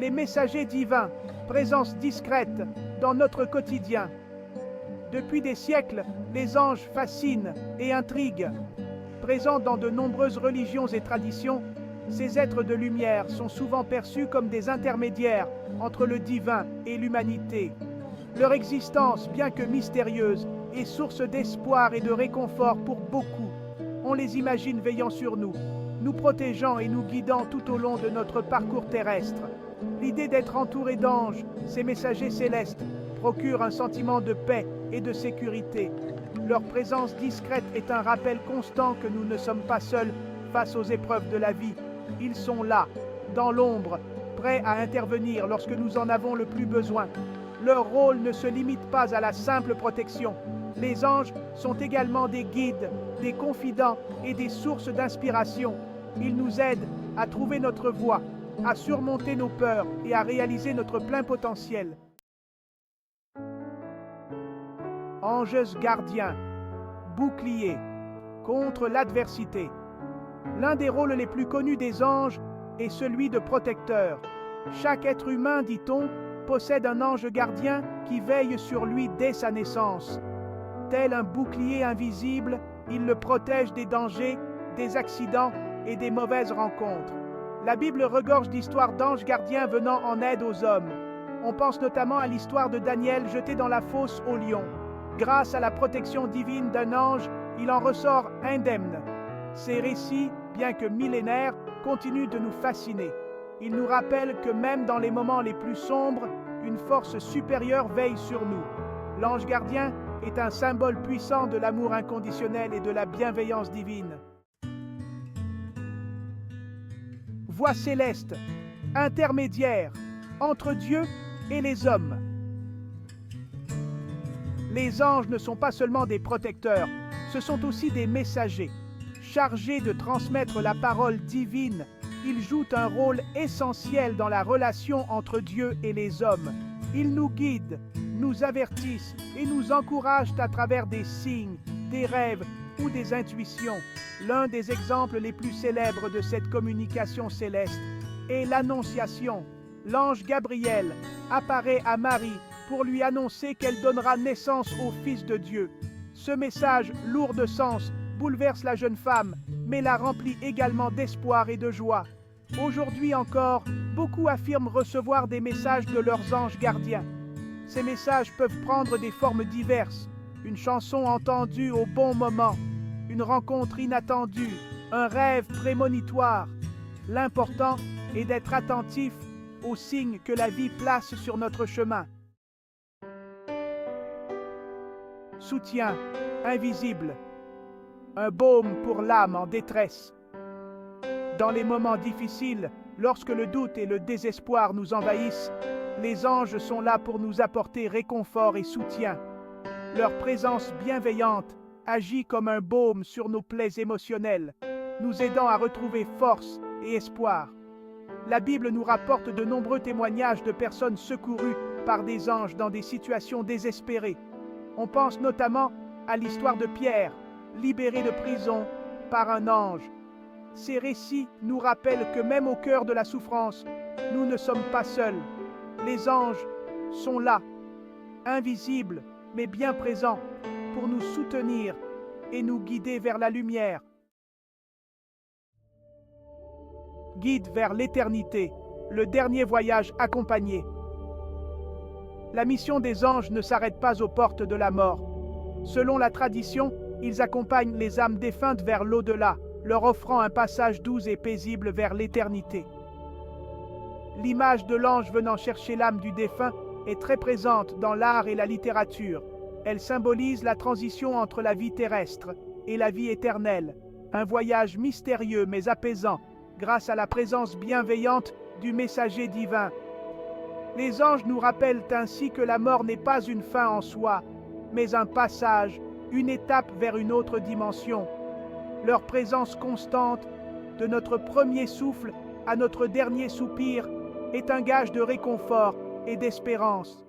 Les messagers divins, présence discrète dans notre quotidien. Depuis des siècles, les anges fascinent et intriguent. Présents dans de nombreuses religions et traditions, ces êtres de lumière sont souvent perçus comme des intermédiaires entre le divin et l'humanité. Leur existence, bien que mystérieuse, est source d'espoir et de réconfort pour beaucoup. On les imagine veillant sur nous, nous protégeant et nous guidant tout au long de notre parcours terrestre. L'idée d'être entouré d'anges, ces messagers célestes, procure un sentiment de paix et de sécurité. Leur présence discrète est un rappel constant que nous ne sommes pas seuls face aux épreuves de la vie. Ils sont là, dans l'ombre, prêts à intervenir lorsque nous en avons le plus besoin. Leur rôle ne se limite pas à la simple protection. Les anges sont également des guides, des confidents et des sources d'inspiration. Ils nous aident à trouver notre voie, à surmonter nos peurs et à réaliser notre plein potentiel. Anges gardiens, boucliers, contre l'adversité. L'un des rôles les plus connus des anges est celui de protecteur. Chaque être humain, dit-on, possède un ange gardien qui veille sur lui dès sa naissance. Tel un bouclier invisible, il le protège des dangers, des accidents et des mauvaises rencontres. La Bible regorge d'histoires d'anges gardiens venant en aide aux hommes. On pense notamment à l'histoire de Daniel jeté dans la fosse au lion. Grâce à la protection divine d'un ange, il en ressort indemne. Ces récits, bien que millénaires, continuent de nous fasciner. Ils nous rappellent que même dans les moments les plus sombres, une force supérieure veille sur nous. L'ange gardien est un symbole puissant de l'amour inconditionnel et de la bienveillance divine. Voix céleste, intermédiaire entre Dieu et les hommes. Les anges ne sont pas seulement des protecteurs, ce sont aussi des messagers. Chargés de transmettre la parole divine, ils jouent un rôle essentiel dans la relation entre Dieu et les hommes. Ils nous guident, nous avertissent et nous encouragent à travers des signes, des rêves ou des intuitions. L'un des exemples les plus célèbres de cette communication céleste est l'Annonciation. L'ange Gabriel apparaît à Marie pour lui annoncer qu'elle donnera naissance au Fils de Dieu. Ce message, lourd de sens, bouleverse la jeune femme, mais la remplit également d'espoir et de joie. Aujourd'hui encore, beaucoup affirment recevoir des messages de leurs anges gardiens. Ces messages peuvent prendre des formes diverses. Une chanson entendue au bon moment, une rencontre inattendue, un rêve prémonitoire. L'important est d'être attentif aux signes que la vie place sur notre chemin. Soutien invisible, un baume pour l'âme en détresse. Dans les moments difficiles, lorsque le doute et le désespoir nous envahissent, les anges sont là pour nous apporter réconfort et soutien. Leur présence bienveillante agit comme un baume sur nos plaies émotionnelles, nous aidant à retrouver force et espoir. La Bible nous rapporte de nombreux témoignages de personnes secourues par des anges dans des situations désespérées. On pense notamment à l'histoire de Pierre, libéré de prison par un ange. Ces récits nous rappellent que même au cœur de la souffrance, nous ne sommes pas seuls. Les anges sont là, invisibles mais bien présents, pour nous soutenir et nous guider vers la lumière. Guide vers l'éternité, le dernier voyage accompagné. La mission des anges ne s'arrête pas aux portes de la mort. Selon la tradition, ils accompagnent les âmes défuntes vers l'au-delà, leur offrant un passage doux et paisible vers l'éternité. L'image de l'ange venant chercher l'âme du défunt est très présente dans l'art et la littérature. Elle symbolise la transition entre la vie terrestre et la vie éternelle, un voyage mystérieux mais apaisant grâce à la présence bienveillante du messager divin. Les anges nous rappellent ainsi que la mort n'est pas une fin en soi, mais un passage, une étape vers une autre dimension. Leur présence constante, de notre premier souffle à notre dernier soupir, est un gage de réconfort et d'espérance.